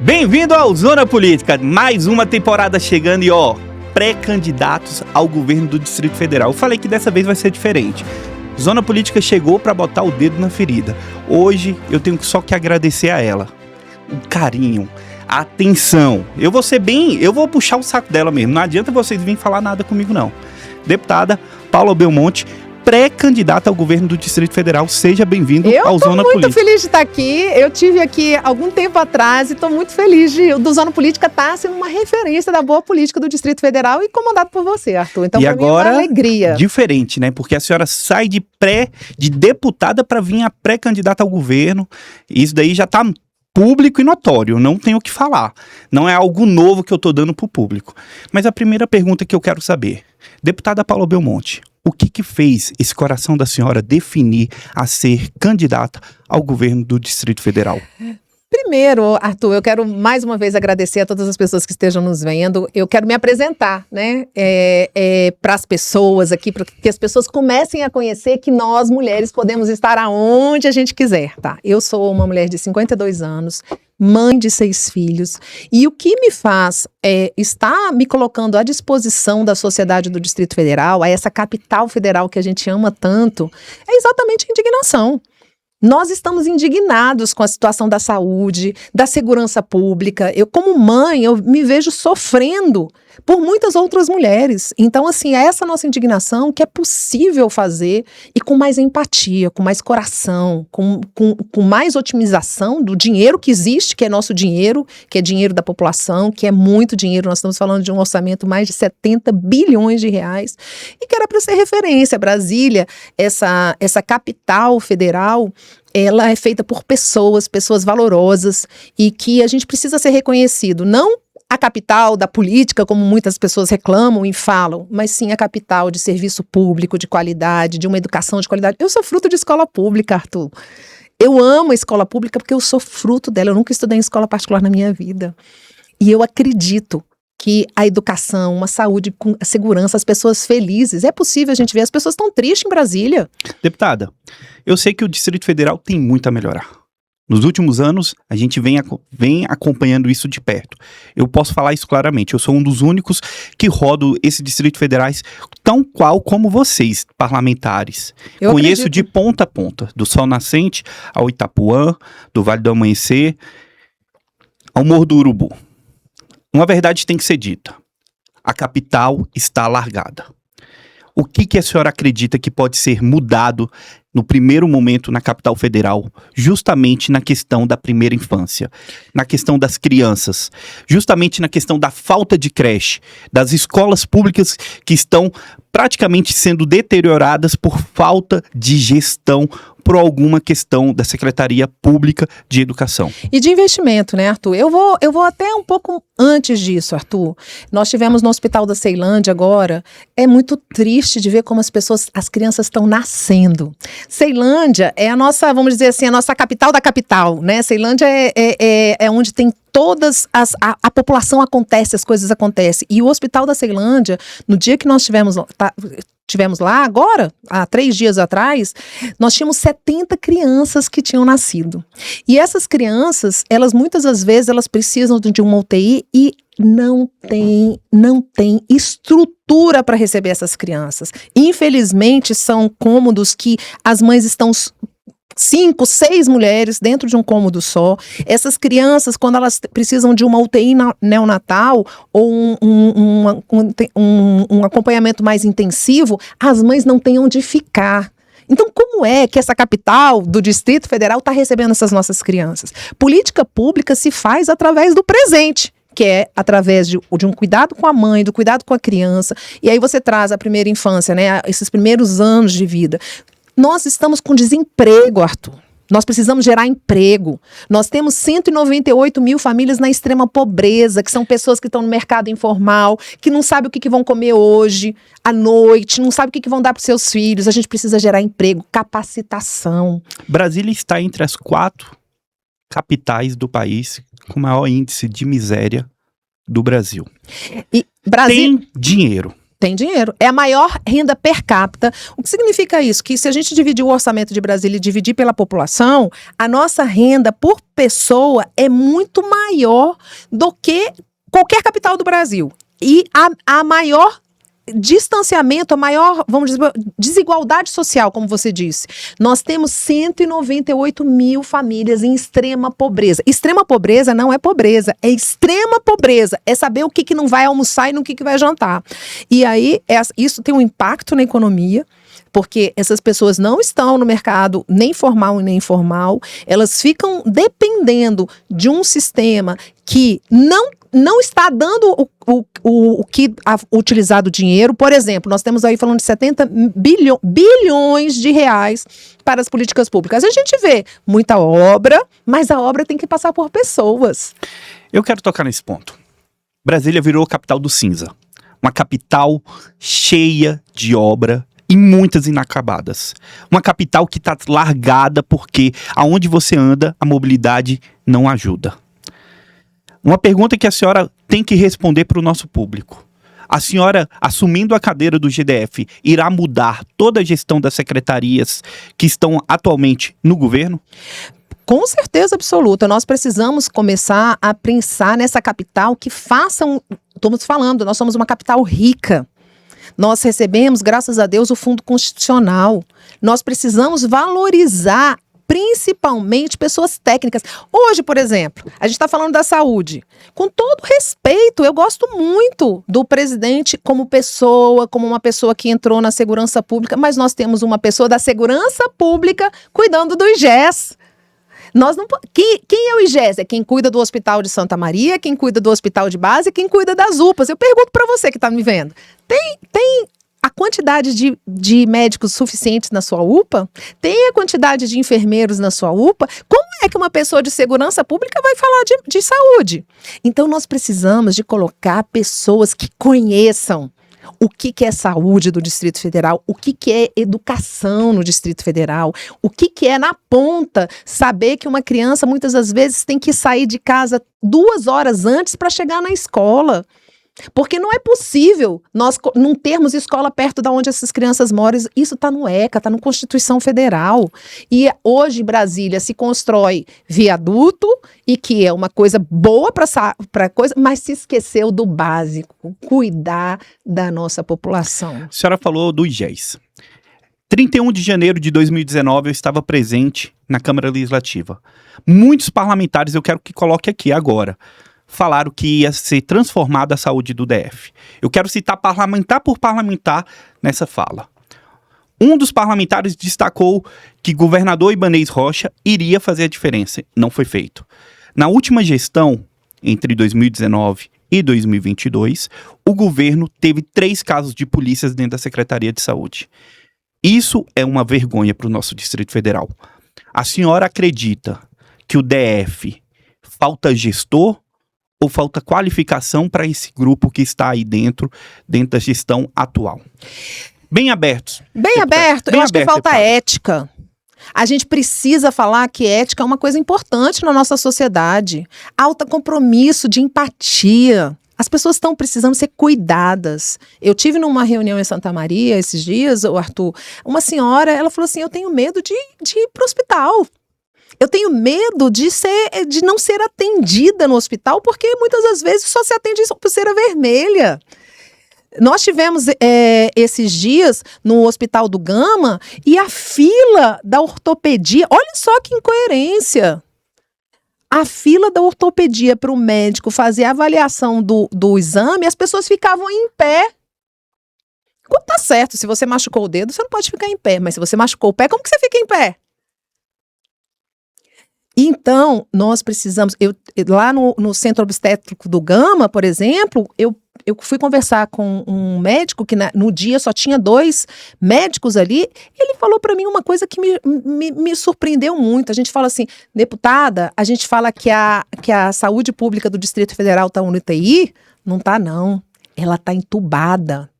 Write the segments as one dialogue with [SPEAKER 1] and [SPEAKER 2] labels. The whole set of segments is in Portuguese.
[SPEAKER 1] Bem-vindo ao Zona Política, mais uma temporada chegando e pré-candidatos ao governo do Distrito Federal. Eu falei que dessa vez vai ser diferente. Zona Política chegou para botar o dedo na ferida. Hoje eu tenho só que agradecer a ela. O carinho, a atenção. Eu vou puxar o saco dela mesmo. Não adianta vocês virem falar nada comigo não. Deputada Paula Belmonte, pré-candidata ao governo do Distrito Federal. Seja bem-vindo ao Zona Política.
[SPEAKER 2] Eu estou muito feliz de estar aqui. Eu tive aqui algum tempo atrás e estou muito feliz do Zona Política estar sendo uma referência da boa política do Distrito Federal e comandado por você, Arthur. Então, para mim é uma alegria.
[SPEAKER 1] Diferente, né? Porque a senhora sai de deputada para vir a pré-candidata ao governo. Isso daí já está público e notório, não tenho o que falar. Não é algo novo que eu estou dando para o público. Mas a primeira pergunta que eu quero saber, deputada Paula Belmonte, o que fez esse coração da senhora definir a ser candidata ao governo do Distrito Federal?
[SPEAKER 2] Primeiro, Arthur, eu quero mais uma vez agradecer a todas as pessoas que estejam nos vendo. Eu quero me apresentar, né, para as pessoas aqui, para que as pessoas comecem a conhecer que nós, mulheres, podemos estar aonde a gente quiser, tá? Eu sou uma mulher de 52 anos, mãe de 6 filhos, e o que me faz estar me colocando à disposição da sociedade do Distrito Federal, a essa capital federal que a gente ama tanto, é exatamente a indignação. Nós estamos indignados com a situação da saúde, da segurança pública. Eu, como mãe, eu me vejo sofrendo por muitas outras mulheres. Então, assim, é essa nossa indignação que é possível fazer e com mais empatia, com mais coração, com mais otimização do dinheiro que existe, que é nosso dinheiro, que é dinheiro da população, que é muito dinheiro. Nós estamos falando de um orçamento mais de 70 bilhões de reais e que era para ser referência. Brasília, essa capital federal, ela é feita por pessoas valorosas e que a gente precisa ser reconhecido, não a capital da política, como muitas pessoas reclamam e falam, mas sim a capital de serviço público, de qualidade, de uma educação de qualidade. Eu sou fruto de escola pública, Arthur. Eu amo a escola pública porque eu sou fruto dela. Eu nunca estudei em escola particular na minha vida. E eu acredito que a educação, uma saúde com segurança, as pessoas felizes, é possível a gente ver, as pessoas estão tristes em Brasília.
[SPEAKER 1] Deputada, eu sei que o Distrito Federal tem muito a melhorar. Nos últimos anos, a gente vem acompanhando isso de perto. Eu posso falar isso claramente, eu sou um dos únicos que rodo esse Distrito Federal tão qual como vocês, parlamentares.
[SPEAKER 2] Eu
[SPEAKER 1] conheço
[SPEAKER 2] acredito.
[SPEAKER 1] De ponta a ponta, do Sol Nascente ao Itapuã, do Vale do Amanhecer, ao Morro do Urubu. Uma verdade tem que ser dita. A capital está largada. O que a senhora acredita que pode ser mudado no primeiro momento na capital federal, justamente na questão da primeira infância, na questão das crianças, justamente na questão da falta de creche, das escolas públicas que estão praticamente sendo deterioradas por falta de gestão, por alguma questão da Secretaria Pública de Educação.
[SPEAKER 2] E de investimento, né, Arthur? Eu vou até um pouco antes disso, Arthur. Nós tivemos no Hospital da Ceilândia agora. É muito triste de ver como as crianças estão nascendo. Ceilândia é a nossa, vamos dizer assim, a nossa capital da capital, né? Ceilândia é onde tem todas a população acontece, as coisas acontecem. E o Hospital da Ceilândia, no dia que nós tivemos lá agora, há 3 dias atrás, nós tínhamos 70 crianças que tinham nascido. E essas crianças, muitas das vezes, elas precisam de uma UTI e não tem estrutura para receber essas crianças. Infelizmente, são cômodos que as mães estão 5, 6 mulheres dentro de um cômodo só. Essas crianças, quando elas precisam de uma UTI neonatal ou um acompanhamento mais intensivo, as mães não têm onde ficar. Então, como é que essa capital do Distrito Federal está recebendo essas nossas crianças? Política pública se faz através do presente, que é através de um cuidado com a mãe, do cuidado com a criança. E aí você traz a primeira infância, né, esses primeiros anos de vida. Nós estamos com desemprego, Arthur. Nós precisamos gerar emprego. Nós temos 198 mil famílias na extrema pobreza, que são pessoas que estão no mercado informal, que não sabem o que vão comer hoje, à noite, não sabem o que vão dar para os seus filhos. A gente precisa gerar emprego, capacitação.
[SPEAKER 1] Brasília está entre as 4 capitais do país com maior índice de miséria do Brasil.
[SPEAKER 2] E Brasília
[SPEAKER 1] tem dinheiro.
[SPEAKER 2] Tem dinheiro. É a maior renda per capita. O que significa isso? Que se a gente dividir o orçamento de Brasília e dividir pela população, a nossa renda por pessoa é muito maior do que qualquer capital do Brasil. E a maior distanciamento, a maior, vamos dizer, desigualdade social, como você disse. Nós temos 198 mil famílias em extrema pobreza. Extrema pobreza não é pobreza, é extrema pobreza. É saber o que não vai almoçar e no que vai jantar. E aí, isso tem um impacto na economia, porque essas pessoas não estão no mercado nem formal e nem informal, elas ficam dependendo de um sistema que não está dando o que utilizar do dinheiro. Por exemplo, nós temos aí falando de 70 bilhões de reais para as políticas públicas. A gente vê muita obra, mas a obra tem que passar por pessoas.
[SPEAKER 1] Eu quero tocar nesse ponto. Brasília virou capital do cinza. Uma capital cheia de obra e muitas inacabadas. Uma capital que está largada porque aonde você anda, a mobilidade não ajuda. Uma pergunta que a senhora tem que responder para o nosso público. A senhora, assumindo a cadeira do GDF, irá mudar toda a gestão das secretarias que estão atualmente no governo?
[SPEAKER 2] Com certeza absoluta. Nós precisamos começar a pensar nessa capital que façam... Estamos falando, nós somos uma capital rica. Nós recebemos, graças a Deus, o Fundo Constitucional. Nós precisamos valorizar principalmente pessoas técnicas. Hoje, por exemplo, a gente está falando da saúde. Com todo respeito, eu gosto muito do presidente como pessoa, como uma pessoa que entrou na segurança pública, mas nós temos uma pessoa da segurança pública cuidando do IGES. Quem é o IGES? É quem cuida do Hospital de Santa Maria, quem cuida do Hospital de Base, quem cuida das UPAs. Eu pergunto para você que está me vendo. Tem a quantidade de médicos suficientes na sua UPA? Tem a quantidade de enfermeiros na sua UPA? Como é que uma pessoa de segurança pública vai falar de saúde? Então, nós precisamos de colocar pessoas que conheçam o que é saúde do Distrito Federal, o que é educação no Distrito Federal, o que é na ponta saber que uma criança muitas das vezes tem que sair de casa 2 horas antes para chegar na escola. Porque não é possível nós não termos escola perto de onde essas crianças moram. Isso está no ECA, está na Constituição Federal. E hoje em Brasília se constrói viaduto, e que é uma coisa boa para coisa, mas se esqueceu do básico, cuidar da nossa população.
[SPEAKER 1] A senhora falou do IGES. 31 de janeiro de 2019 eu estava presente na Câmara Legislativa. Muitos parlamentares, eu quero que coloque aqui agora, falaram que ia ser transformada a saúde do DF. Eu quero citar parlamentar por parlamentar nessa fala. Um dos parlamentares destacou que governador Ibanez Rocha iria fazer a diferença. Não foi feito. Na última gestão, entre 2019 e 2022, o governo teve 3 casos de polícias dentro da Secretaria de Saúde. Isso é uma vergonha para o nosso Distrito Federal. A senhora acredita que o DF falta gestor ou falta qualificação para esse grupo que está aí dentro da gestão atual? Bem abertos.
[SPEAKER 2] Bem aberto. Eu acho que falta ética. A gente precisa falar que ética é uma coisa importante na nossa sociedade. Alto compromisso de empatia. As pessoas estão precisando ser cuidadas. Eu tive numa reunião em Santa Maria esses dias, Arthur, uma senhora, ela falou assim, eu tenho medo de ir para o hospital. Eu tenho medo de não ser atendida no hospital, porque muitas das vezes só se atende em pulseira vermelha. Nós tivemos esses dias no Hospital do Gama e a fila da ortopedia, olha só que incoerência. A fila da ortopedia para o médico fazer a avaliação do exame, as pessoas ficavam em pé. Tá certo, se você machucou o dedo, você não pode ficar em pé, mas se você machucou o pé, como que você fica em pé? Então, nós precisamos... lá no Centro Obstétrico do Gama, por exemplo, eu fui conversar com um médico que no dia só tinha 2 médicos ali. Ele falou para mim uma coisa que me surpreendeu muito. A gente fala assim, deputada, a gente fala que a saúde pública do Distrito Federal está no UTI. Não está, não. Ela está entubada.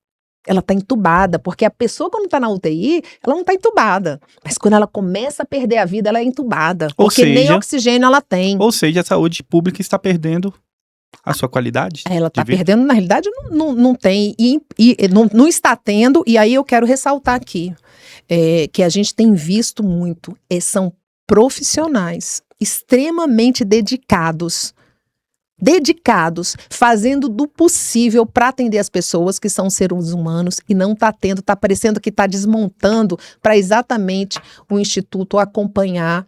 [SPEAKER 2] Ela está entubada, porque a pessoa quando está na UTI, ela não está entubada. Mas quando ela começa a perder a vida, ela é entubada. Porque nem oxigênio ela tem.
[SPEAKER 1] Ou seja, a saúde pública está perdendo a sua qualidade?
[SPEAKER 2] Ela está perdendo, na realidade não tem, e não está tendo, e aí eu quero ressaltar aqui, que a gente tem visto muito, são profissionais extremamente dedicados, fazendo do possível para atender as pessoas que são seres humanos e não está tendo, está parecendo que está desmontando para exatamente o Instituto acompanhar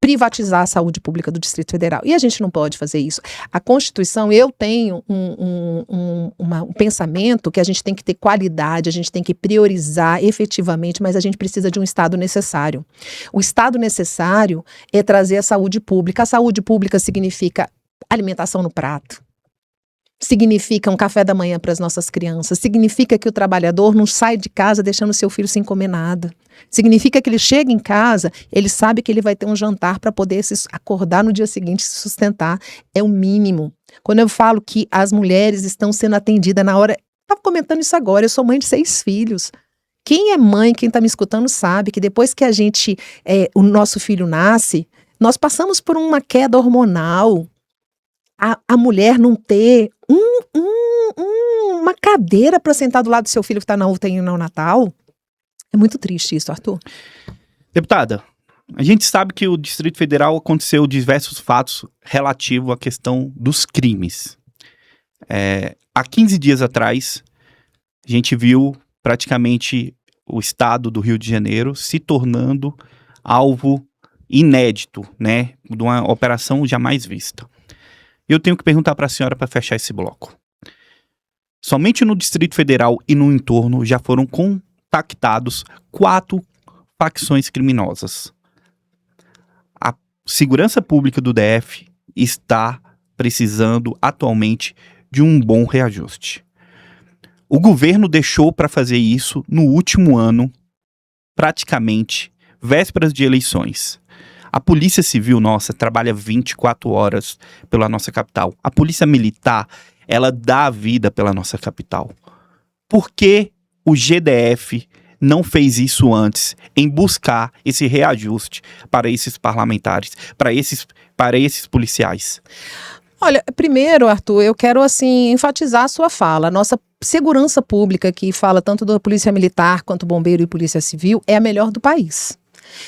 [SPEAKER 2] privatizar a saúde pública do Distrito Federal. E a gente não pode fazer isso. A Constituição, eu tenho um pensamento que a gente tem que ter qualidade, a gente tem que priorizar efetivamente, mas a gente precisa de um Estado necessário. O Estado necessário é trazer a saúde pública. A saúde pública significa alimentação no prato. Significa um café da manhã para as nossas crianças, significa que o trabalhador não sai de casa deixando seu filho sem comer nada, significa que ele chega em casa, ele sabe que ele vai ter um jantar para poder se acordar no dia seguinte e se sustentar, é o mínimo. Quando eu falo que as mulheres estão sendo atendidas na hora, estava comentando isso agora, eu sou mãe de 6 filhos, quem é mãe, quem está me escutando sabe que depois que o nosso filho nasce, nós passamos por uma queda hormonal, a mulher não ter uma cadeira para sentar do lado do seu filho que está na UTI neonatal. É muito triste isso, Arthur.
[SPEAKER 1] Deputada, a gente sabe que o Distrito Federal aconteceu diversos fatos relativos à questão dos crimes. Há 15 dias atrás, a gente viu praticamente o estado do Rio de Janeiro se tornando alvo inédito, né, de uma operação jamais vista. Eu tenho que perguntar para a senhora para fechar esse bloco. Somente no Distrito Federal e no entorno já foram contactados 4 facções criminosas. A segurança pública do DF está precisando atualmente de um bom reajuste. O governo deixou para fazer isso no último ano, praticamente vésperas de eleições. A Polícia Civil, nossa, trabalha 24 horas pela nossa capital. A Polícia Militar, ela dá a vida pela nossa capital. Por que o GDF não fez isso antes, em buscar esse reajuste para esses parlamentares, para esses policiais?
[SPEAKER 2] Olha, primeiro, Arthur, eu quero enfatizar a sua fala. A nossa segurança pública, que fala tanto da Polícia Militar quanto Bombeiro e Polícia Civil, é a melhor do país.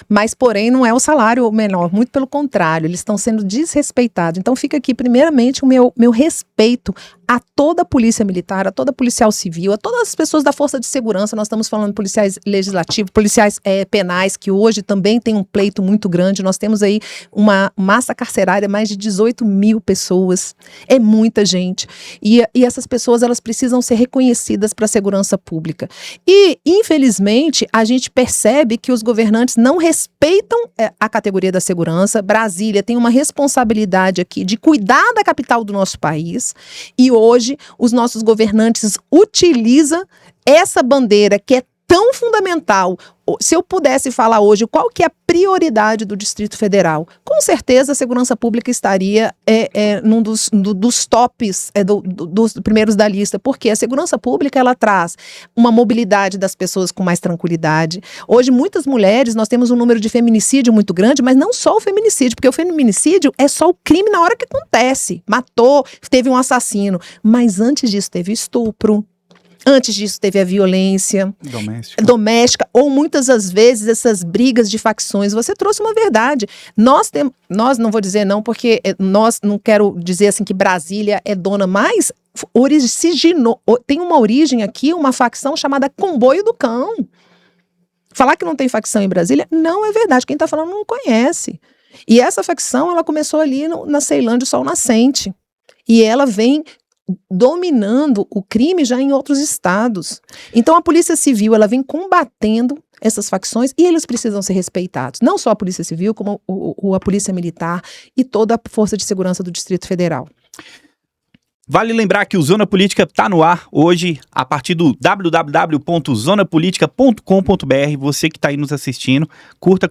[SPEAKER 2] Mas, porém, não é o salário menor, muito pelo contrário, eles estão sendo desrespeitados. Então, fica aqui, primeiramente, o meu respeito a toda a polícia militar, a toda a policial civil, a todas as pessoas da força de segurança. Nós estamos falando de policiais legislativos, policiais penais, que hoje também tem um pleito muito grande. Nós temos aí uma massa carcerária, mais de 18 mil pessoas. É muita gente. E essas pessoas, elas precisam ser reconhecidas para a segurança pública. E, infelizmente, a gente percebe que os governantes não respeitam a categoria da segurança. Brasília tem uma responsabilidade aqui de cuidar da capital do nosso país. E hoje, os nossos governantes utilizam essa bandeira que é tão fundamental. Se eu pudesse falar hoje qual que é a prioridade do Distrito Federal, com certeza a segurança pública estaria num dos tops, dos primeiros da lista, porque a segurança pública, ela traz uma mobilidade das pessoas com mais tranquilidade. Hoje, muitas mulheres, nós temos um número de feminicídio muito grande, mas não só o feminicídio, porque o feminicídio é só o crime na hora que acontece. Matou, teve um assassino, mas antes disso teve estupro. Antes disso, teve a violência doméstica, ou muitas das vezes essas brigas de facções. Você trouxe uma verdade. Nós não vou dizer não, porque nós não quero dizer assim que Brasília é dona, mas tem uma origem aqui, uma facção chamada Comboio do Cão. Falar que não tem facção em Brasília não é verdade. Quem está falando não conhece. E essa facção, ela começou ali na Ceilândia, o Sol Nascente. E ela vem dominando o crime já em outros estados. Então a Polícia Civil, ela vem combatendo essas facções e eles precisam ser respeitados. Não só a Polícia Civil, como a Polícia Militar e toda a Força de Segurança do Distrito Federal.
[SPEAKER 1] Vale lembrar que o Zona Política está no ar hoje a partir do www.zonapolitica.com.br. Você que está aí nos assistindo, curta.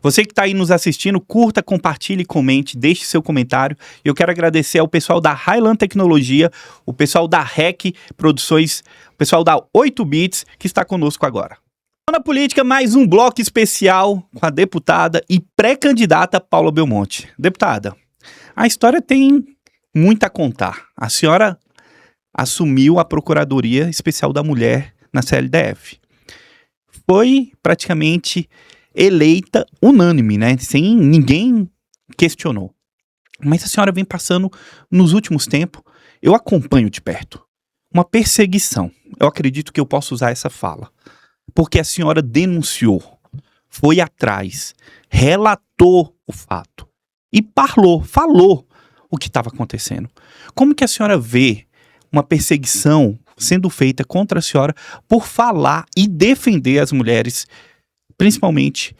[SPEAKER 1] Você que está aí nos assistindo, curta, compartilhe, comente, deixe seu comentário. Eu quero agradecer ao pessoal da Highland Tecnologia, o pessoal da REC Produções, o pessoal da 8 Bits que está conosco agora. Na política, mais um bloco especial com a deputada e pré-candidata Paula Belmonte. Deputada, a história tem muito a contar. A senhora assumiu a Procuradoria Especial da Mulher na CLDF. Foi praticamente eleita unânime, né? Sem ninguém questionou. Mas a senhora vem passando, nos últimos tempos, eu acompanho de perto, uma perseguição. Eu acredito que eu posso usar essa fala. Porque a senhora denunciou, foi atrás, relatou o fato e falou o que estava acontecendo. Como que a senhora vê uma perseguição sendo feita contra a senhora por falar e defender as mulheres, principalmente?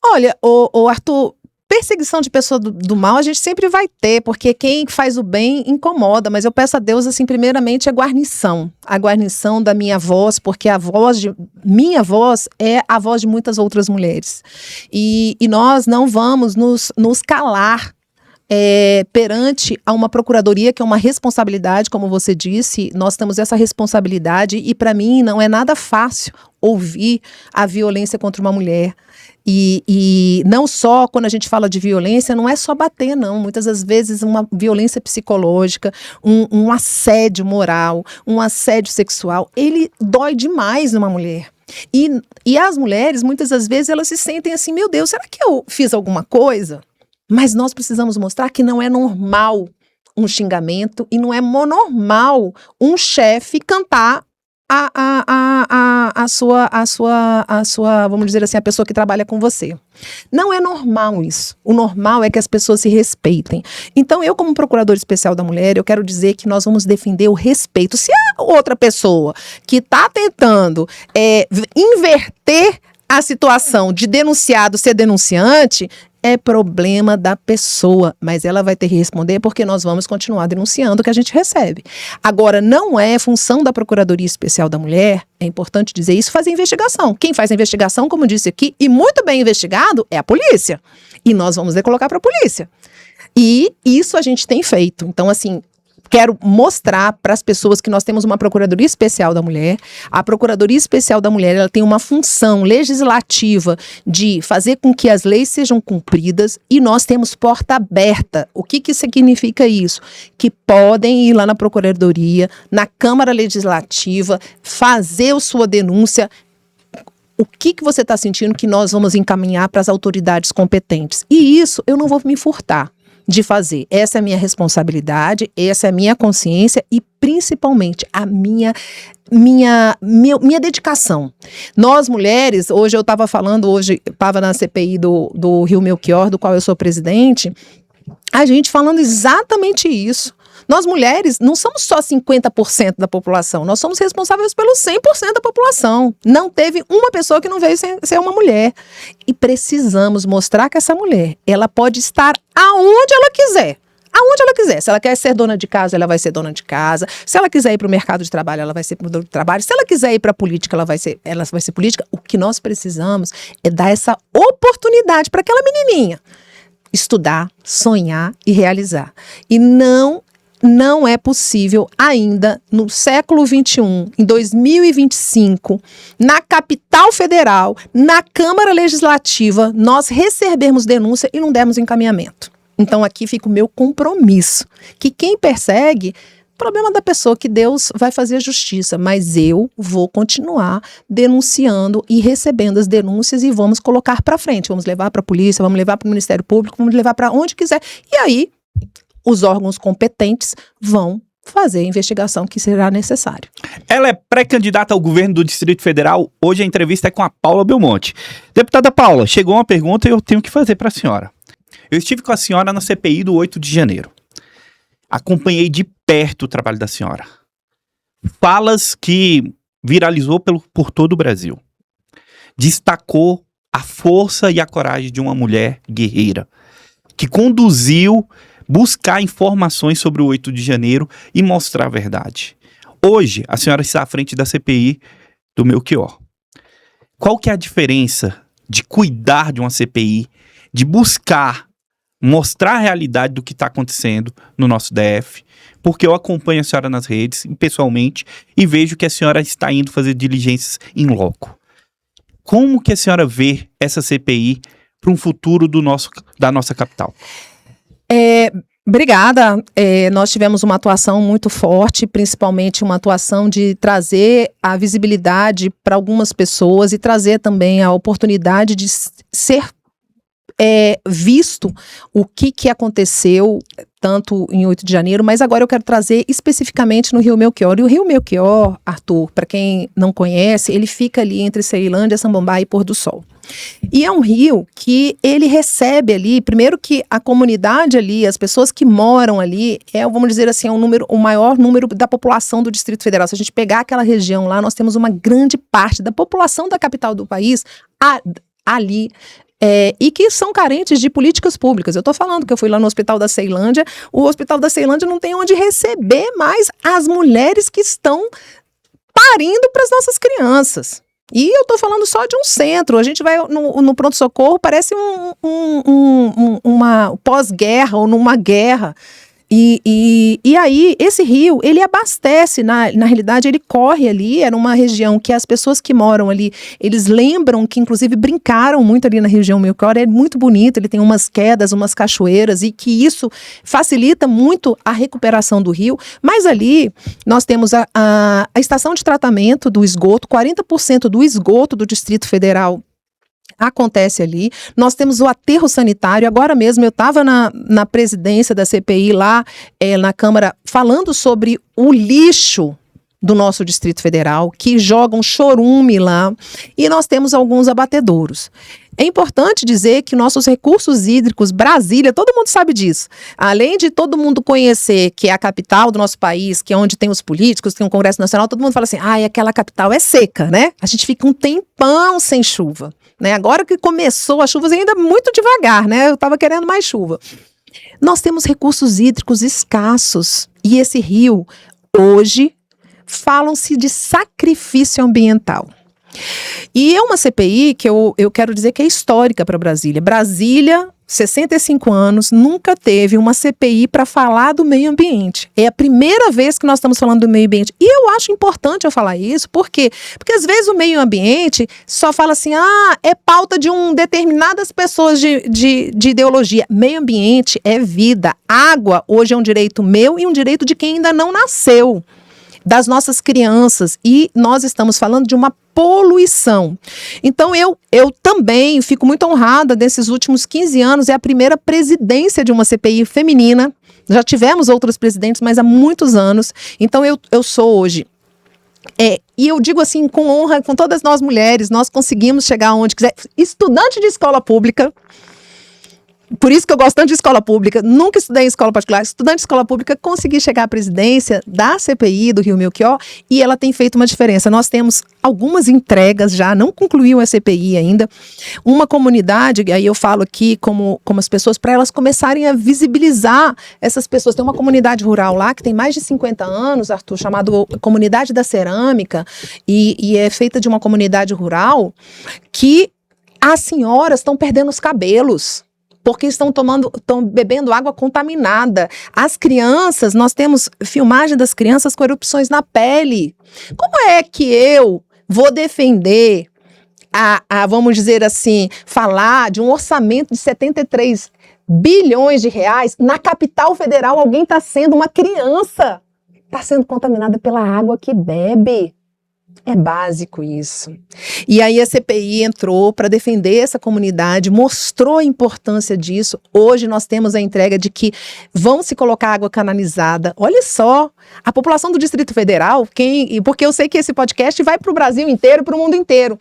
[SPEAKER 2] Olha, o Arthur, perseguição de pessoa do mal a gente sempre vai ter, porque quem faz o bem incomoda, mas eu peço a Deus, assim, primeiramente a guarnição da minha voz, porque minha voz é a voz de muitas outras mulheres. E nós não vamos nos calar perante a uma procuradoria, que é uma responsabilidade, como você disse. Nós temos essa responsabilidade e, para mim, não é nada fácil ouvir a violência contra uma mulher. E não só quando a gente fala de violência, não é só bater, não. Muitas das vezes uma violência psicológica, um assédio moral, um assédio sexual, ele dói demais numa mulher. E as mulheres, muitas das vezes, elas se sentem assim, meu Deus, será que eu fiz alguma coisa? Mas nós precisamos mostrar que não é normal um xingamento e não é normal um chefe cantar a sua, vamos dizer assim, a pessoa que trabalha com você. Não é normal isso. O normal é que as pessoas se respeitem. Então, eu, como procuradora especial da mulher, eu quero dizer que nós vamos defender o respeito. Se a outra pessoa que está tentando inverter a situação de denunciado ser denunciante, é problema da pessoa, mas ela vai ter que responder, porque nós vamos continuar denunciando o que a gente recebe. Agora, não é função da Procuradoria Especial da Mulher, é importante dizer isso, fazer investigação. Quem faz a investigação, como disse aqui, e muito bem investigado, é a polícia. E nós vamos colocar para a polícia. E isso a gente tem feito. Então, assim, quero mostrar para as pessoas que nós temos uma Procuradoria Especial da Mulher. A Procuradoria Especial da Mulher, ela tem uma função legislativa de fazer com que as leis sejam cumpridas, e nós temos porta aberta. O que significa isso? Que podem ir lá na Procuradoria, na Câmara Legislativa, fazer a sua denúncia. O que você está sentindo que nós vamos encaminhar para as autoridades competentes? E isso eu não vou me furtar de fazer. Essa é a minha responsabilidade, essa é a minha consciência e, principalmente, a minha dedicação. Nós, mulheres, hoje eu estava na CPI do Rio Melchior, do qual eu sou presidente, a gente falando exatamente isso. Nós, mulheres, não somos só 50% da população, nós somos responsáveis pelo 100% da população. Não teve uma pessoa que não veio ser uma mulher. E precisamos mostrar que essa mulher, ela pode estar aonde ela quiser. Aonde ela quiser. Se ela quer ser dona de casa, ela vai ser dona de casa. Se ela quiser ir para o mercado de trabalho, ela vai ser para o trabalho. Se ela quiser ir para a política, ela vai ser política. O que nós precisamos é dar essa oportunidade para aquela menininha estudar, sonhar e realizar. E não é possível ainda, no século XXI, em 2025, na capital federal, na Câmara Legislativa, nós recebermos denúncia e não dermos encaminhamento. Então aqui fica o meu compromisso, que quem persegue, problema da pessoa, que Deus vai fazer a justiça, mas eu vou continuar denunciando e recebendo as denúncias e vamos colocar para frente, vamos levar para a polícia, vamos levar para o Ministério Público, vamos levar para onde quiser. E aí, os órgãos competentes vão fazer a investigação que será necessário.
[SPEAKER 1] Ela é pré-candidata ao governo do Distrito Federal. Hoje a entrevista é com a Paula Belmonte. Deputada Paula, chegou uma pergunta e eu tenho que fazer para a senhora. Eu estive com a senhora na CPI do 8 de janeiro. Acompanhei de perto o trabalho da senhora. Falas que viralizou por todo o Brasil. Destacou a força e a coragem de uma mulher guerreira, que conduziu buscar informações sobre o 8 de janeiro e mostrar a verdade. Hoje, a senhora está à frente da CPI do Melchior. Qual que é a diferença de cuidar de uma CPI, de buscar mostrar a realidade do que está acontecendo no nosso DF? Porque eu acompanho a senhora nas redes, pessoalmente, e vejo que a senhora está indo fazer diligências em loco. Como que a senhora vê essa CPI para um futuro da nossa capital?
[SPEAKER 2] Obrigada. Nós tivemos uma atuação muito forte, principalmente uma atuação de trazer a visibilidade para algumas pessoas e trazer também a oportunidade de ser visto o que aconteceu tanto em 8 de janeiro, mas agora eu quero trazer especificamente no Rio Melchior. E o Rio Melchior, Arthur, para quem não conhece, ele fica ali entre Ceilândia, Samambaia e Pôr do Sol. E é um rio que ele recebe ali, primeiro que a comunidade ali, as pessoas que moram ali, vamos dizer assim, o maior número da população do Distrito Federal. Se a gente pegar aquela região lá, nós temos uma grande parte da população da capital do país ali, e que são carentes de políticas públicas. Eu estou falando que eu fui lá no Hospital da Ceilândia, o Hospital da Ceilândia não tem onde receber mais as mulheres que estão parindo para as nossas crianças. E eu estou falando só de um centro. A gente vai no pronto-socorro, parece uma pós-guerra ou numa guerra. E aí, esse rio, ele abastece, na realidade, ele corre ali, era uma região que as pessoas que moram ali, eles lembram que, inclusive, brincaram muito ali na região Melchior, é muito bonito, ele tem umas quedas, umas cachoeiras, e que isso facilita muito a recuperação do rio, mas ali, nós temos a estação de tratamento do esgoto, 40% do esgoto do Distrito Federal acontece ali. Nós temos o aterro sanitário. Agora mesmo eu estava na presidência da CPI lá na Câmara falando sobre o lixo do nosso Distrito Federal, que jogam chorume lá, e nós temos alguns abatedouros. É importante dizer que nossos recursos hídricos, Brasília, todo mundo sabe disso. Além de todo mundo conhecer que é a capital do nosso país, que é onde tem os políticos, tem o Congresso Nacional, todo mundo fala assim, aquela capital é seca, né? A gente fica um tempão sem chuva, né? Agora que começou as chuvas ainda muito devagar, né? Eu estava querendo mais chuva. Nós temos recursos hídricos escassos e esse rio, hoje, falam-se de sacrifício ambiental. E é uma CPI que eu quero dizer que é histórica para Brasília. Brasília, 65 anos, nunca teve uma CPI para falar do meio ambiente. É a primeira vez que nós estamos falando do meio ambiente. E eu acho importante eu falar isso, por quê? Porque às vezes o meio ambiente só fala assim, é pauta de determinadas pessoas de ideologia. Meio ambiente é vida. Água hoje é um direito meu e um direito de quem ainda não nasceu, das nossas crianças, e nós estamos falando de uma poluição. Então eu também fico muito honrada desses últimos 15 anos, é a primeira presidência de uma CPI feminina, já tivemos outros presidentes, mas há muitos anos, então eu sou hoje. E eu digo assim, com honra, com todas nós mulheres, nós conseguimos chegar onde quiser, estudante de escola pública. Por isso que eu gosto tanto de escola pública, nunca estudei em escola particular, estudante de escola pública, consegui chegar à presidência da CPI do Rio Melchior e ela tem feito uma diferença. Nós temos algumas entregas já, não concluiu a CPI ainda, uma comunidade, e aí eu falo aqui como as pessoas, para elas começarem a visibilizar essas pessoas. Tem uma comunidade rural lá que tem mais de 50 anos, Arthur, chamado Comunidade da Cerâmica, e é feita de uma comunidade rural que as senhoras estão perdendo os cabelos, porque estão bebendo água contaminada. As crianças, nós temos filmagem das crianças com erupções na pele. Como é que eu vou defender, vamos dizer assim, falar de um orçamento de 73 bilhões de reais, na capital federal alguém está sendo, uma criança, está sendo contaminada pela água que bebe? É básico isso. E aí a CPI entrou para defender essa comunidade, mostrou a importância disso. Hoje nós temos a entrega de que vão se colocar água canalizada. Olha só, a população do Distrito Federal, porque eu sei que esse podcast vai para o Brasil inteiro, para o mundo inteiro.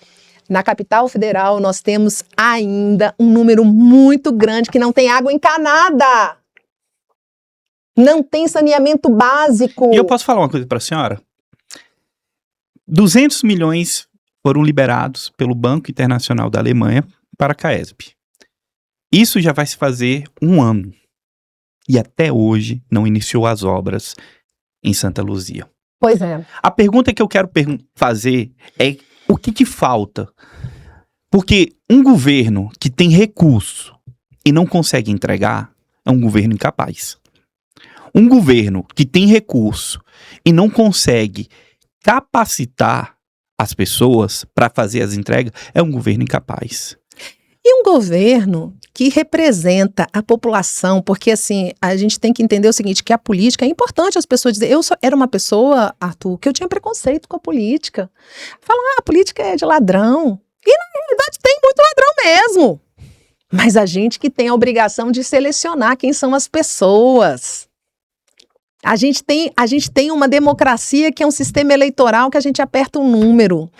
[SPEAKER 2] Na capital federal nós temos ainda um número muito grande que não tem água encanada. Não tem saneamento básico.
[SPEAKER 1] E eu posso falar uma coisa para a senhora? 200 milhões foram liberados pelo Banco Internacional da Alemanha para a CAESB. Isso já vai se fazer 1 ano. E até hoje não iniciou as obras em Santa Luzia.
[SPEAKER 2] Pois é.
[SPEAKER 1] A pergunta que eu quero fazer é o que falta? Porque um governo que tem recurso e não consegue entregar é um governo incapaz. Um governo que tem recurso e não consegue capacitar as pessoas para fazer as entregas, é um governo incapaz.
[SPEAKER 2] E um governo que representa a população, porque assim, a gente tem que entender o seguinte, que a política é importante as pessoas dizerem, era uma pessoa, Arthur, que eu tinha preconceito com a política. Falar, a política é de ladrão. E na realidade tem muito ladrão mesmo. Mas a gente que tem a obrigação de selecionar quem são as pessoas. A gente tem uma democracia que é um sistema eleitoral que a gente aperta um número.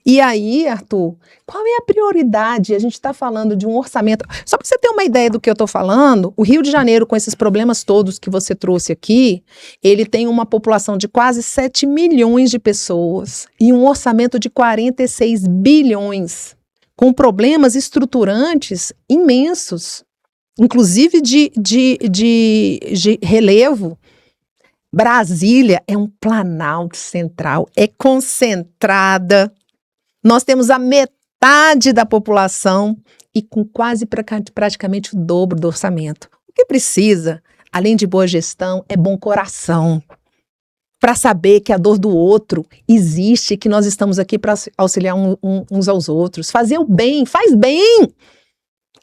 [SPEAKER 2] E aí, Arthur, qual é a prioridade? A gente está falando de um orçamento. Só para você ter uma ideia do que eu estou falando, o Rio de Janeiro, com esses problemas todos que você trouxe aqui, ele tem uma população de quase 7 milhões de pessoas e um orçamento de 46 bilhões, com problemas estruturantes imensos, inclusive de relevo. Brasília é um planalto central, é concentrada. Nós temos a metade da população e com quase praticamente o dobro do orçamento. O que precisa, além de boa gestão, é bom coração. Para saber que a dor do outro existe, que nós estamos aqui para auxiliar uns aos outros. Fazer o bem, faz bem!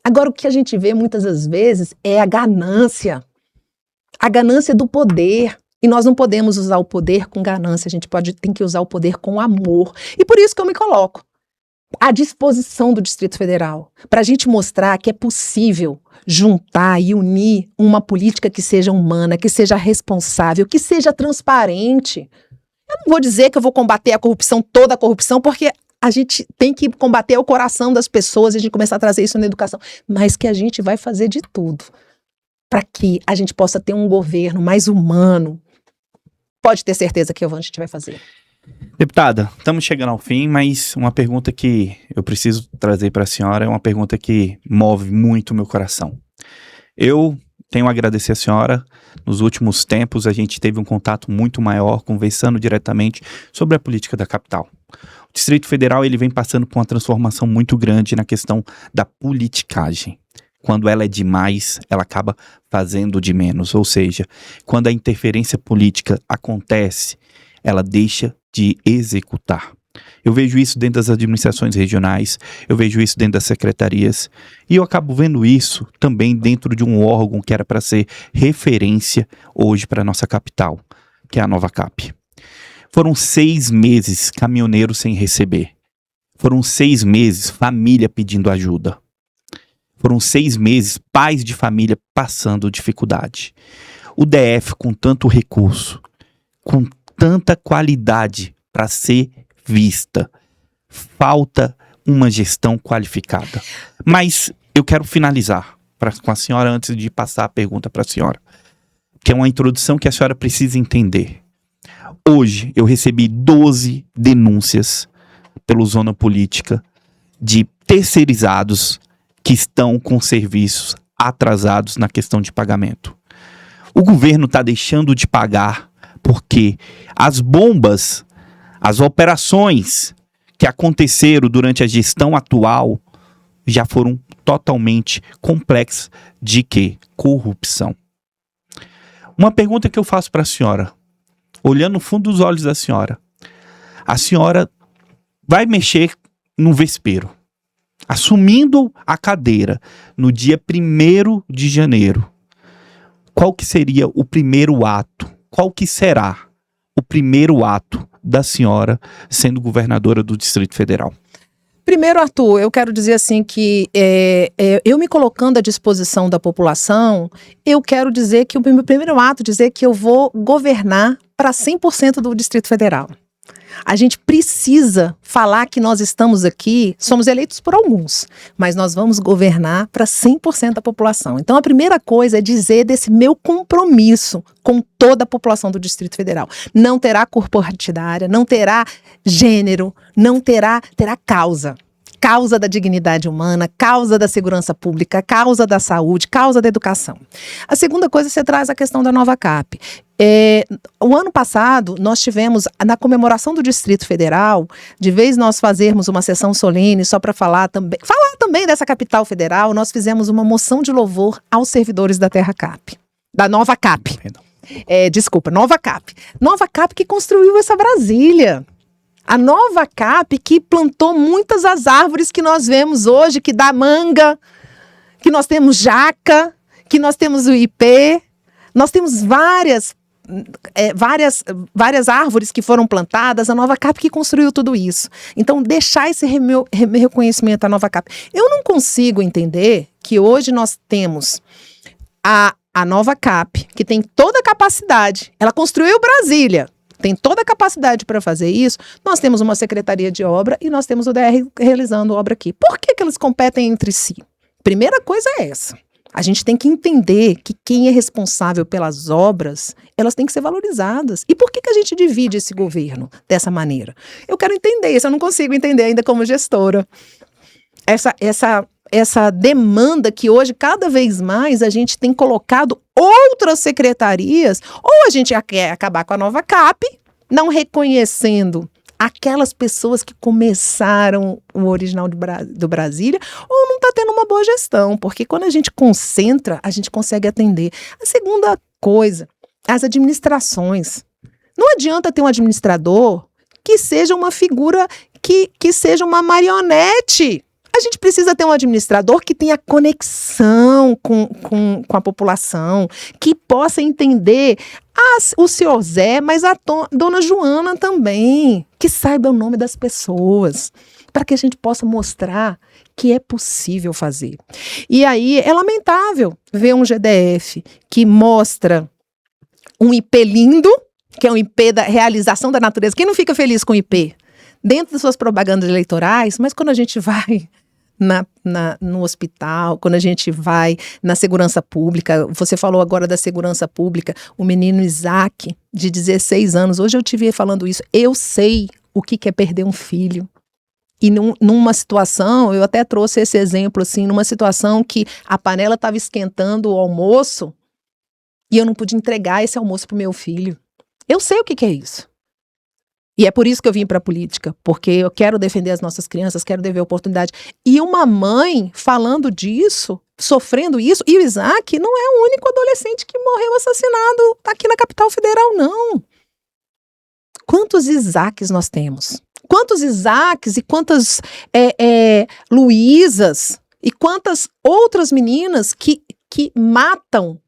[SPEAKER 2] Agora, o que a gente vê muitas das vezes é a ganância. A ganância do poder. E nós não podemos usar o poder com ganância, a gente tem que usar o poder com amor. E por isso que eu me coloco à disposição do Distrito Federal, para a gente mostrar que é possível juntar e unir uma política que seja humana, que seja responsável, que seja transparente. Eu não vou dizer que eu vou combater a corrupção, toda a corrupção, porque a gente tem que combater o coração das pessoas e a gente começar a trazer isso na educação, mas que a gente vai fazer de tudo para que a gente possa ter um governo mais humano. Pode ter certeza que a gente vai fazer.
[SPEAKER 1] Deputada, estamos chegando ao fim, mas uma pergunta que eu preciso trazer para a senhora é uma pergunta que move muito o meu coração. Eu tenho a agradecer a senhora. Nos últimos tempos, a gente teve um contato muito maior, conversando diretamente sobre a política da capital. O Distrito Federal ele vem passando por uma transformação muito grande na questão da politicagem. Quando ela é demais, ela acaba fazendo de menos. Ou seja, quando a interferência política acontece, ela deixa de executar. Eu vejo isso dentro das administrações regionais, eu vejo isso dentro das secretarias, e eu acabo vendo isso também dentro de um órgão que era para ser referência hoje para a nossa capital, que é a Nova Cap. Foram 6 meses caminhoneiros sem receber. Foram 6 meses família pedindo ajuda. Foram 6 meses, pais de família passando dificuldade. O DF com tanto recurso, com tanta qualidade para ser vista, falta uma gestão qualificada. Mas eu quero finalizar com a senhora antes de passar a pergunta para a senhora, que é uma introdução que a senhora precisa entender. Hoje eu recebi 12 denúncias pelo Zona Política de terceirizados que estão com serviços atrasados na questão de pagamento. O governo está deixando de pagar porque as bombas, as operações que aconteceram durante a gestão atual já foram totalmente complexas de quê? Corrupção. Uma pergunta que eu faço para a senhora, olhando no fundo dos olhos da senhora, a senhora vai mexer no vespeiro, assumindo a cadeira no dia 1º de janeiro, qual que seria o primeiro ato? Qual que será o primeiro ato da senhora sendo governadora do Distrito Federal?
[SPEAKER 2] Primeiro, Arthur, eu quero dizer assim que eu me colocando à disposição da população, eu quero dizer que o meu primeiro ato é dizer que eu vou governar para 100% do Distrito Federal. A gente precisa falar que nós estamos aqui, somos eleitos por alguns, mas nós vamos governar para 100% da população. Então, a primeira coisa é dizer desse meu compromisso com toda a população do Distrito Federal. Não terá cor partidária, não terá gênero, não terá causa. Causa da dignidade humana, causa da segurança pública, causa da saúde, causa da educação. A segunda coisa, você traz a questão da Nova Cap. O ano passado, nós tivemos, na comemoração do Distrito Federal, de vez nós fazermos uma sessão solene só para falar também dessa capital federal, nós fizemos uma moção de louvor aos servidores da Terra Cap, da Nova Cap. Nova Cap. Nova Cap que construiu essa Brasília. A Nova Cap que plantou muitas das árvores que nós vemos hoje, que dá manga, que nós temos jaca, que nós temos o ipê, nós temos várias árvores que foram plantadas, a Nova Cap que construiu tudo isso. Então, deixar esse reconhecimento à Nova Cap. Eu não consigo entender que hoje nós temos a Nova Cap, que tem toda a capacidade, ela construiu Brasília, tem toda a capacidade para fazer isso. Nós temos uma secretaria de obra e nós temos o DR realizando obra aqui. Por que eles competem entre si? Primeira coisa é essa. A gente tem que entender que quem é responsável pelas obras, elas têm que ser valorizadas. E por que a gente divide esse governo dessa maneira? Eu quero entender isso, eu não consigo entender ainda como gestora. Essa demanda que hoje, cada vez mais, a gente tem colocado outras secretarias, ou a gente quer acabar com a Nova Cap, não reconhecendo aquelas pessoas que começaram o original do Brasília, ou não está tendo uma boa gestão, porque quando a gente concentra, a gente consegue atender. A segunda coisa, as administrações. Não adianta ter um administrador que seja uma figura, que seja uma marionete. A gente precisa ter um administrador que tenha conexão com a população, que possa entender o senhor Zé, mas a dona Joana também, que saiba o nome das pessoas, para que a gente possa mostrar que é possível fazer. E aí é lamentável ver um GDF que mostra um IP lindo, que é um IP da realização da natureza. Quem não fica feliz com o IP? Dentro das suas propagandas eleitorais, mas quando a gente vai no hospital, quando a gente vai na segurança pública, você falou agora da segurança pública, o menino Isaac, de 16 anos, hoje eu te vi falando isso, eu sei o que é perder um filho. E numa situação, eu até trouxe esse exemplo, assim, numa situação que a panela estava esquentando o almoço e eu não pude entregar esse almoço para o meu filho. Eu sei o que é isso. E é por isso que eu vim para a política, porque eu quero defender as nossas crianças, quero dever oportunidade. E uma mãe falando disso, sofrendo isso, e o Isaac não é o único adolescente que morreu assassinado aqui na capital federal, não. Quantos Isaacs nós temos? Quantos Isaacs e quantas Luísas e quantas outras meninas que matam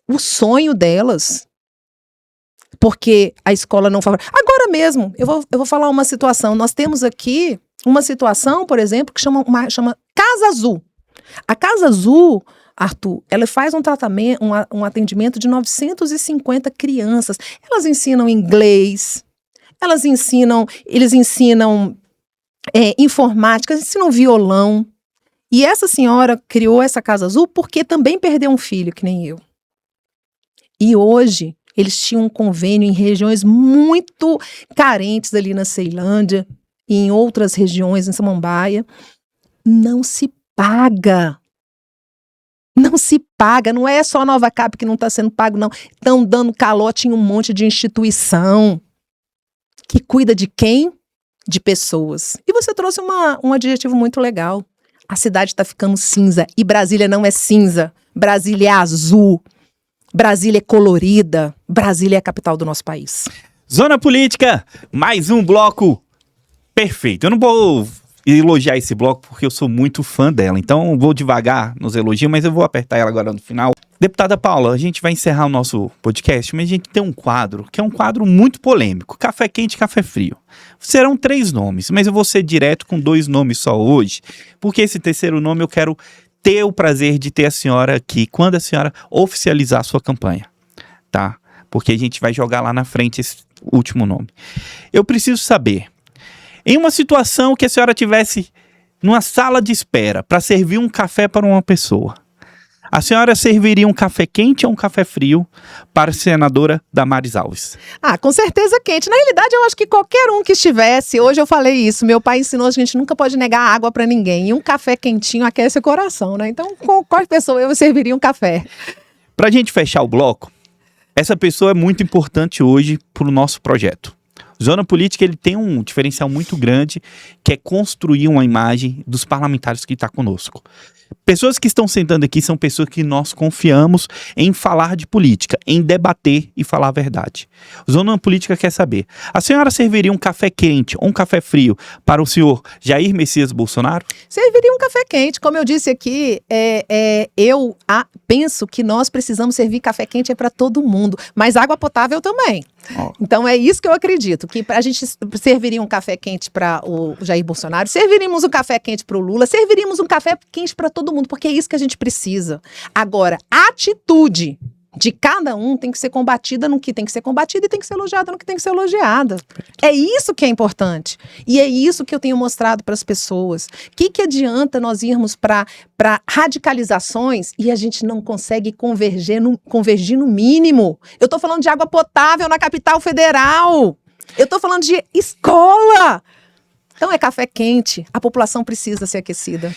[SPEAKER 2] o sonho delas? Porque a escola não favorece. Agora mesmo, eu vou falar uma situação. Nós temos aqui uma situação, por exemplo, que chama Casa Azul. A Casa Azul, Arthur, ela faz um tratamento, um atendimento de 950 crianças. Elas ensinam inglês, eles ensinam informática, ensinam violão. E essa senhora criou essa Casa Azul porque também perdeu um filho, que nem eu. E hoje eles tinham um convênio em regiões muito carentes ali na Ceilândia e em outras regiões, em Samambaia. Não se paga. Não se paga. Não é só a Nova Cap que não está sendo pago, não. Estão dando calote em um monte de instituição que cuida de quem? De pessoas. E você trouxe um adjetivo muito legal. A cidade está ficando cinza. E Brasília não é cinza. Brasília é azul. Brasília é colorida, Brasília é a capital do nosso país.
[SPEAKER 1] Zona Política, mais um bloco perfeito. Eu não vou elogiar esse bloco porque eu sou muito fã dela, então vou devagar nos elogios, mas eu vou apertar ela agora no final. Deputada Paula, a gente vai encerrar o nosso podcast, mas a gente tem um quadro, que é um quadro muito polêmico, café quente e café frio. Serão 3 nomes, mas eu vou ser direto com 2 nomes só hoje, porque esse terceiro nome eu quero ter o prazer de ter a senhora aqui quando a senhora oficializar a sua campanha, tá? Porque a gente vai jogar lá na frente esse último nome. Eu preciso saber, em uma situação que a senhora tivesse numa sala de espera para servir um café para uma pessoa, a senhora serviria um café quente ou um café frio para a senadora Damares Alves?
[SPEAKER 2] Ah, com certeza quente. Na realidade, eu acho que qualquer um que estivesse, hoje eu falei isso, meu pai ensinou a gente nunca pode negar água para ninguém. E um café quentinho aquece o coração, né? Então, com qual pessoa eu serviria um café?
[SPEAKER 1] Para a gente fechar o bloco, essa pessoa é muito importante hoje para o nosso projeto. Zona Política, ele tem um diferencial muito grande, que é construir uma imagem dos parlamentares que estão conosco. Pessoas que estão sentando aqui são pessoas que nós confiamos em falar de política, em debater e falar a verdade. O Zona Política quer saber, a senhora serviria um café quente ou um café frio para o senhor Jair Messias Bolsonaro?
[SPEAKER 2] Serviria um café quente. Como eu disse aqui, eu penso que nós precisamos servir café quente para todo mundo, mas água potável também. Então é isso que eu acredito, que a gente serviria um café quente para o Jair Bolsonaro, serviríamos um café quente para o Lula, serviríamos um café quente para todo mundo, porque é isso que a gente precisa. Agora, a atitude de cada um tem que ser combatida no que tem que ser combatido e tem que ser elogiada no que tem que ser elogiada. É isso que é importante. E é isso que eu tenho mostrado para as pessoas. O que adianta nós irmos para radicalizações e a gente não consegue convergir no mínimo? Eu estou falando de água potável na capital federal. Eu estou falando de escola. Então é café quente. A população precisa ser aquecida.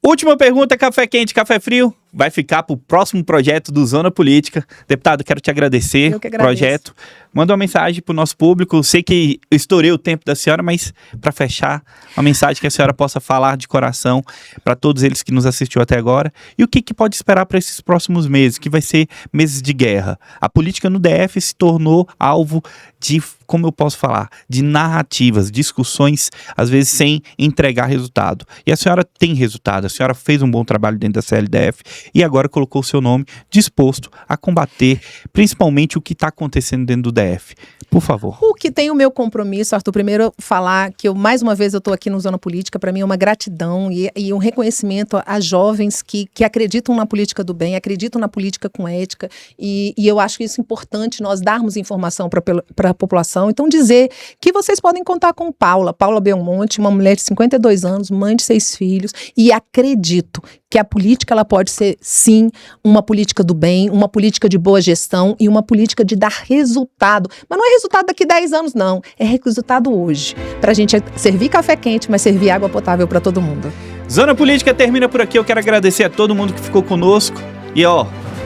[SPEAKER 1] Última pergunta, café quente, café frio? Vai ficar para o próximo projeto do Zona Política. Deputado, quero te agradecer.
[SPEAKER 2] Eu que agradeço.
[SPEAKER 1] Projeto. Manda uma mensagem para o nosso público. Sei que eu estourei o tempo da senhora, mas para fechar, uma mensagem que a senhora possa falar de coração para todos eles que nos assistiu até agora. E o que pode esperar para esses próximos meses, que vai ser meses de guerra. A política no DF se tornou alvo de, como eu posso falar, de narrativas, discussões, às vezes sem entregar resultado. E a senhora tem resultado. A senhora fez um bom trabalho dentro da CLDF e agora colocou o seu nome disposto a combater principalmente o que está acontecendo dentro do DF. Por favor.
[SPEAKER 2] O que tem o meu compromisso, Arthur, primeiro falar que mais uma vez eu estou aqui no Zona Política, para mim é uma gratidão e um reconhecimento a jovens que acreditam na política do bem, acreditam na política com ética e eu acho isso importante nós darmos informação para a população. Então dizer que vocês podem contar com Paula Belmonte, uma mulher de 52 anos, mãe de 6 filhos e acredito que a política ela pode ser, sim, uma política do bem, uma política de boa gestão e uma política de dar resultado. Mas não é resultado daqui 10 anos, não. É resultado hoje. Para a gente servir café quente, mas servir água potável para todo mundo.
[SPEAKER 1] Zona Política termina por aqui. Eu quero agradecer a todo mundo que ficou conosco. E,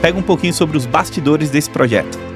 [SPEAKER 1] pega um pouquinho sobre os bastidores desse projeto.